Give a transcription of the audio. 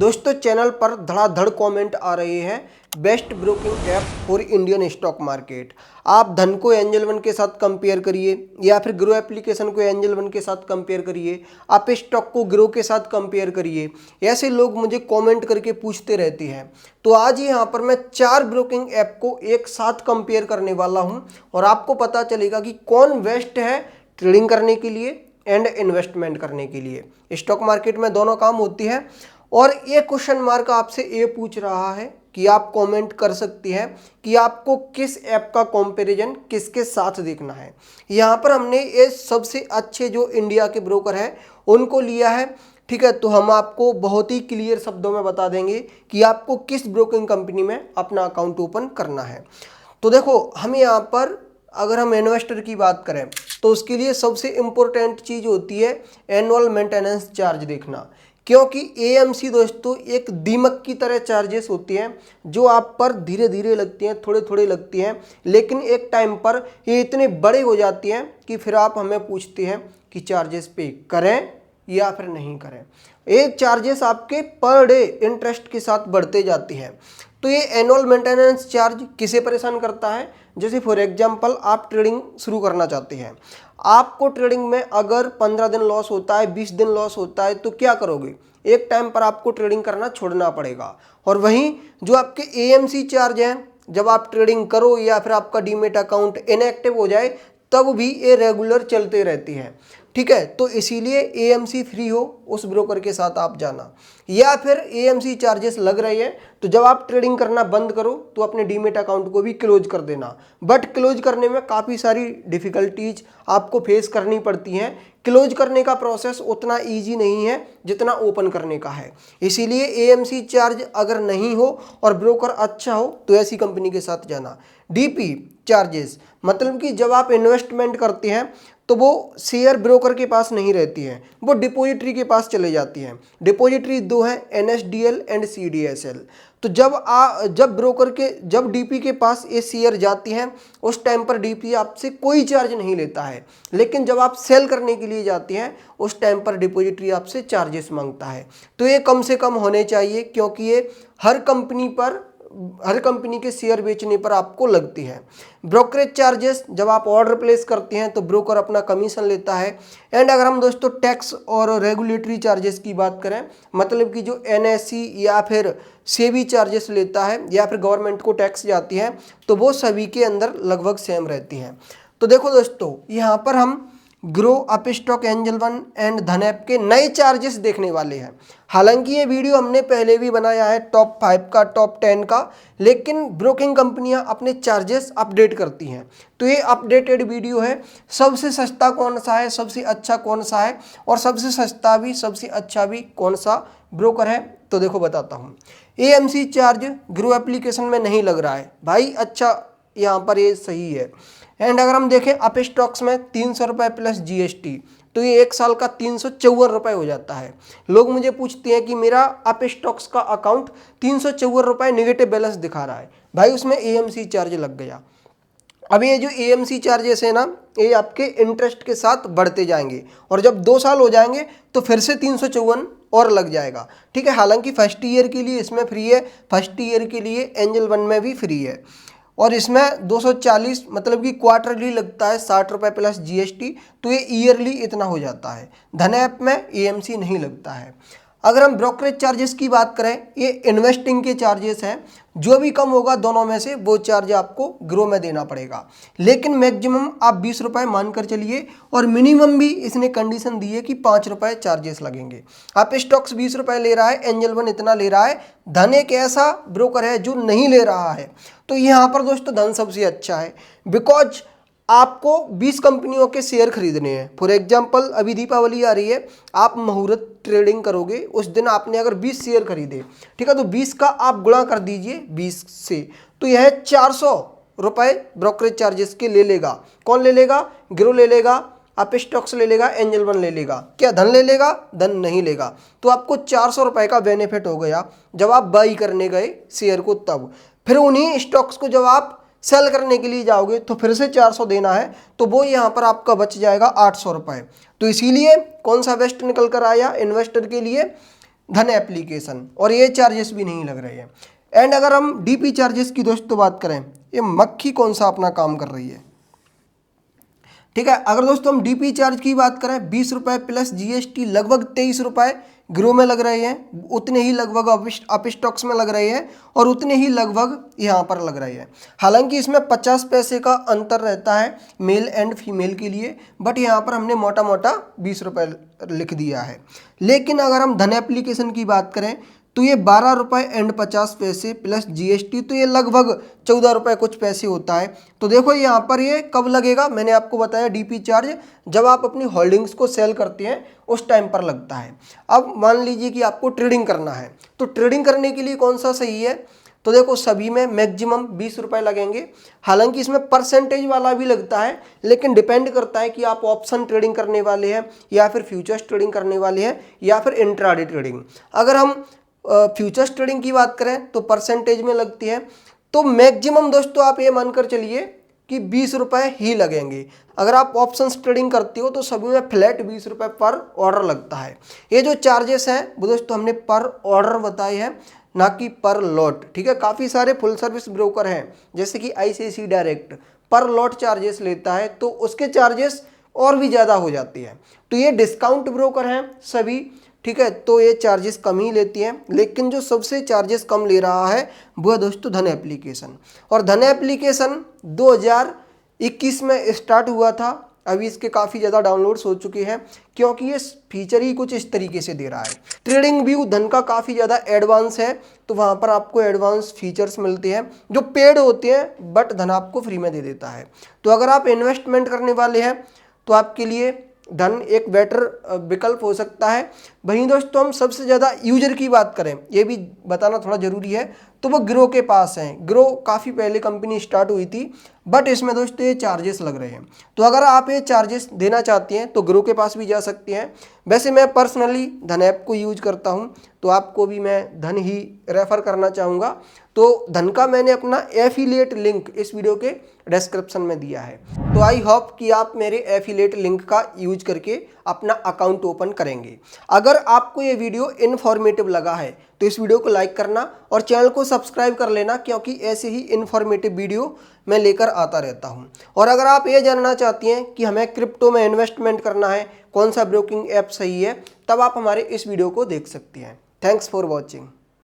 दोस्तों चैनल पर धड़ाधड़ कमेंट आ रहे हैं best broking app for Indian stock market. आप धन को एंजल वन के साथ कंपेयर करिए या फिर ग्रो एप्लीकेशन को एंजल वन के साथ कंपेयर करिए, आप स्टॉक को ग्रो के साथ कंपेयर करिए। ऐसे लोग मुझे कमेंट करके पूछते रहते हैं। तो आज यहाँ पर मैं 4 ब्रोकिंग ऐप को एक साथ कंपेयर करने वाला हूँ और आपको पता चलेगा कि कौन बेस्ट है ट्रेडिंग करने के लिए एंड इन्वेस्टमेंट करने के लिए। स्टॉक मार्केट में दोनों काम होती है। और ये क्वेश्चन मार्क आपसे ये पूछ रहा है कि आप कमेंट कर सकती हैं कि आपको किस ऐप का कंपैरिजन किसके साथ देखना है। यहाँ पर हमने ये सबसे अच्छे जो इंडिया के ब्रोकर हैं उनको लिया है, ठीक है। तो हम आपको बहुत ही क्लियर शब्दों में बता देंगे कि आपको किस ब्रोकिंग कंपनी में अपना अकाउंट ओपन करना है। तो देखो, हम यहाँ पर अगर हम इन्वेस्टर की बात करें तो उसके लिए सबसे इम्पोर्टेंट चीज़ होती है एनुअल मेंटेनेंस चार्ज देखना, क्योंकि एएमसी दोस्तों एक दीमक की तरह चार्जेस होती हैं जो आप पर धीरे धीरे लगती हैं, थोड़े थोड़े लगती हैं, लेकिन एक टाइम पर ये इतने बड़े हो जाती हैं कि फिर आप हमें पूछते हैं कि चार्जेस पे करें या फिर नहीं करें। ये चार्जेस आपके पर डे इंटरेस्ट के साथ बढ़ते जाती हैं। तो ये एनुअल मेंटेनेंस चार्ज किसे परेशान करता है? जैसे फॉर एग्जांपल आप ट्रेडिंग शुरू करना चाहते हैं, आपको ट्रेडिंग में अगर 15 दिन लॉस होता है, 20 दिन लॉस होता है, तो क्या करोगे? एक टाइम पर आपको ट्रेडिंग करना छोड़ना पड़ेगा। और वहीं जो आपके एएमसी चार्ज हैं, जब आप ट्रेडिंग करो या फिर आपका डीमेट अकाउंट इनएक्टिव हो जाए तब भी ये रेगुलर चलते रहती हैं, ठीक है। तो इसीलिए एएमसी फ्री हो उस ब्रोकर के साथ आप जाना, या फिर एएमसी चार्जेस लग रहे हैं तो जब आप ट्रेडिंग करना बंद करो तो अपने डीमेट अकाउंट को भी क्लोज कर देना। बट क्लोज करने में काफ़ी सारी डिफ़िकल्टीज आपको फेस करनी पड़ती हैं। क्लोज करने का प्रोसेस उतना ईजी नहीं है जितना ओपन करने का है। इसीलिए एएमसी चार्ज अगर नहीं हो और ब्रोकर अच्छा हो तो ऐसी कंपनी के साथ जाना। डीपी चार्जेस मतलब कि जब आप इन्वेस्टमेंट करते हैं तो वो शेयर ब्रोकर के पास नहीं रहती है, वो डिपॉजिटरी के पास चले जाती हैं। डिपॉजिटरी दो हैं, एनएसडीएल एंड सीडीएसएल। तो जब डीपी के पास ये शेयर जाती हैं उस टाइम पर डीपी आपसे कोई चार्ज नहीं लेता है, लेकिन जब आप सेल करने के लिए जाती हैं उस टाइम पर डिपॉजिटरी आपसे चार्जेस मांगता है। तो ये कम से कम होने चाहिए, क्योंकि ये हर कंपनी के शेयर बेचने पर आपको लगती है। ब्रोकरेज चार्जेस जब आप ऑर्डर प्लेस करते हैं तो ब्रोकर अपना कमीशन लेता है। एंड अगर हम दोस्तों टैक्स और रेगुलेटरी चार्जेस की बात करें, मतलब कि जो एनएससी या फिर सेबी चार्जेस लेता है या फिर गवर्नमेंट को टैक्स जाती है, तो वो सभी के अंदर लगभग सेम रहती हैं। तो देखो दोस्तों, यहाँ पर हम grow, Upstox, angel one and धन ऐप के नए चार्जेस देखने वाले हैं। हालांकि ये वीडियो हमने पहले भी बनाया है टॉप 5 का, टॉप 10 का, लेकिन ब्रोकिंग कंपनियां अपने चार्जेस अपडेट करती हैं। तो ये अपडेटेड वीडियो है। सबसे सस्ता कौन सा है, सबसे अच्छा कौन सा है और सबसे सस्ता भी सबसे अच्छा भी कौन सा ब्रोकर है, तो देखो बताता हूँ। एएमसी चार्ज ग्रो एप्लीकेशन में नहीं लग रहा है भाई, अच्छा यहाँ पर ये सही है। एंड अगर हम देखें अपस्टॉक्स में 300 रुपये प्लस जीएसटी, तो ये एक साल का 354 रुपये हो जाता है। लोग मुझे पूछते हैं कि मेरा अपस्टॉक्स का अकाउंट 354 रुपये निगेटिव बैलेंस दिखा रहा है, भाई उसमें एएमसी चार्ज लग गया। अब ये जो एएमसी चार्जेस है ना, ये आपके इंटरेस्ट के साथ बढ़ते जाएंगे और जब 2 साल हो जाएंगे तो फिर से 354 और लग जाएगा, ठीक है। हालांकि फर्स्ट ईयर के लिए इसमें फ्री है, फर्स्ट ईयर के लिए एंजल वन में भी फ्री है, और इसमें 240 मतलब कि क्वार्टरली लगता है 60 रुपये प्लस जीएसटी, तो ये ईयरली इतना हो जाता है। धन ऐप में एएमसी नहीं लगता है। अगर हम ब्रोकरेज चार्जेस की बात करें, ये इन्वेस्टिंग के चार्जेस हैं, जो भी कम होगा दोनों में से वो चार्ज आपको ग्रो में देना पड़ेगा, लेकिन मैक्सिमम आप 20 रुपये मानकर चलिए, और मिनिमम भी इसने कंडीशन दी है कि 5 रुपये चार्जेस लगेंगे। आप स्टॉक्स 20 रुपये ले रहा है, एंजल वन इतना ले रहा है, धन एक ऐसा ब्रोकर है जो नहीं ले रहा है। तो यहाँ पर दोस्तों धन सबसे अच्छा है, बिकॉज आपको 20 कंपनियों के शेयर खरीदने हैं। फॉर एग्जांपल अभी दीपावली आ रही है, आप मुहूर्त ट्रेडिंग करोगे, उस दिन आपने अगर 20 शेयर खरीदे, ठीक है, तो 20 का आप गुणा कर दीजिए 20 से, तो यह 400 रुपये ब्रोकरेज चार्जेस के ले लेगा। कौन ले लेगा? ग्रो ले लेगा, अपस्टॉक्स ले लेगा, एंजल वन ले लेगा। क्या धन ले लेगा? धन नहीं लेगा। तो आपको 400 रुपये का बेनिफिट हो गया जब आप बाई करने गए शेयर को। तब फिर उन्हीं स्टॉक्स को जब आप सेल करने के लिए जाओगे तो फिर से 400 देना है, तो वो यहाँ पर आपका बच जाएगा 800 रुपये। तो इसीलिए कौन सा बेस्ट निकल कर आया इन्वेस्टर के लिए? धन एप्लीकेशन, और ये चार्जेस भी नहीं लग रहे हैं। एंड अगर हम डीपी चार्जेस की दोस्तों बात करें, ये मक्खी कौन सा अपना काम कर रही है, ठीक है। अगर दोस्तों हम डीपी चार्ज की बात करें, 20 रुपये प्लस जीएसटी लगभग 23 रुपये ग्रो में लग रहे हैं, उतने ही लगभग अप स्टॉक्स में लग रहे हैं, और उतने ही लगभग यहाँ पर लग रहे हैं। हालांकि इसमें 50 पैसे का अंतर रहता है मेल एंड फीमेल के लिए, बट यहाँ पर हमने मोटा मोटा 20 रुपये लिख दिया है। लेकिन अगर हम धन एप्लीकेशन की बात करें तो ये 12 रुपये एंड 50 पैसे प्लस जीएसटी, तो ये लगभग 14 रुपये कुछ पैसे होता है। तो देखो यहाँ पर ये कब लगेगा, मैंने आपको बताया डीपी चार्ज जब आप अपनी होल्डिंग्स को सेल करते हैं उस टाइम पर लगता है। अब मान लीजिए कि आपको ट्रेडिंग करना है, तो ट्रेडिंग करने के लिए कौन सा सही है, तो देखो सभी में मैक्सिमम 20 रुपये लगेंगे। हालांकि इसमें परसेंटेज वाला भी लगता है, लेकिन डिपेंड करता है कि आप ऑप्शन ट्रेडिंग करने वाले हैं या फिर फ्यूचर्स ट्रेडिंग करने वाले हैं या फिर इंट्राडे ट्रेडिंग। अगर हम फ्यूचर्स ट्रेडिंग की बात करें तो परसेंटेज में लगती है, तो मैक्सिमम दोस्तों आप ये मानकर चलिए कि 20 रुपये ही लगेंगे। अगर आप ऑप्शंस ट्रेडिंग करते हो तो सभी में फ्लैट 20 रुपये पर ऑर्डर लगता है। ये जो चार्जेस हैं वो दोस्तों हमने पर ऑर्डर बताए हैं, ना कि पर लॉट, ठीक है। काफ़ी सारे फुल सर्विस ब्रोकर हैं जैसे कि आईसीआईसीआई डायरेक्ट पर लॉट चार्जेस लेता है, तो उसके चार्जेस और भी ज़्यादा हो जाती है। तो ये डिस्काउंट ब्रोकर हैं सभी, ठीक है, तो ये चार्जेस कम ही लेती हैं। लेकिन जो सबसे चार्जेस कम ले रहा है वो है दोस्तों धन एप्लीकेशन। और धन एप्लीकेशन 2021 में स्टार्ट हुआ था, अभी इसके काफ़ी ज़्यादा डाउनलोड्स हो चुके हैं, क्योंकि ये फीचर ही कुछ इस तरीके से दे रहा है। ट्रेडिंग व्यू धन का काफ़ी ज़्यादा एडवांस है, तो वहाँ पर आपको एडवांस फीचर्स मिलते हैं जो पेड होते हैं, बट धन आपको फ्री में दे देता है। तो अगर आप इन्वेस्टमेंट करने वाले हैं तो आपके लिए धन एक बेटर विकल्प हो सकता है। वहीं दोस्तों हम सबसे ज़्यादा यूजर की बात करें, ये भी बताना थोड़ा ज़रूरी है, तो वो ग्रो के पास हैं। ग्रो काफ़ी पहले कंपनी स्टार्ट हुई थी, बट इसमें दोस्तों ये चार्जेस लग रहे हैं। तो अगर आप ये चार्जेस देना चाहते हैं तो ग्रो के पास भी जा सकते हैं। वैसे मैं पर्सनली धन ऐप को यूज करता हूँ, तो आपको भी मैं धन ही रेफ़र करना चाहूँगा। तो धन का मैंने अपना एफिलिएट लिंक इस वीडियो के डिस्क्रिप्शन में दिया है। तो आई होप कि आप मेरे एफिलिएट लिंक का यूज करके अपना अकाउंट ओपन करेंगे। अगर आपको ये वीडियो इन्फॉर्मेटिव लगा है तो इस वीडियो को लाइक करना और चैनल को सब्सक्राइब कर लेना, क्योंकि ऐसे ही इन्फॉर्मेटिव वीडियो मैं लेकर आता रहता हूँ। और अगर आप ये जानना चाहती हैं कि हमें क्रिप्टो में इन्वेस्टमेंट करना है, कौन सा ब्रोकिंग ऐप सही है, तब आप हमारे इस वीडियो को देख सकती हैं। Thanks for watching.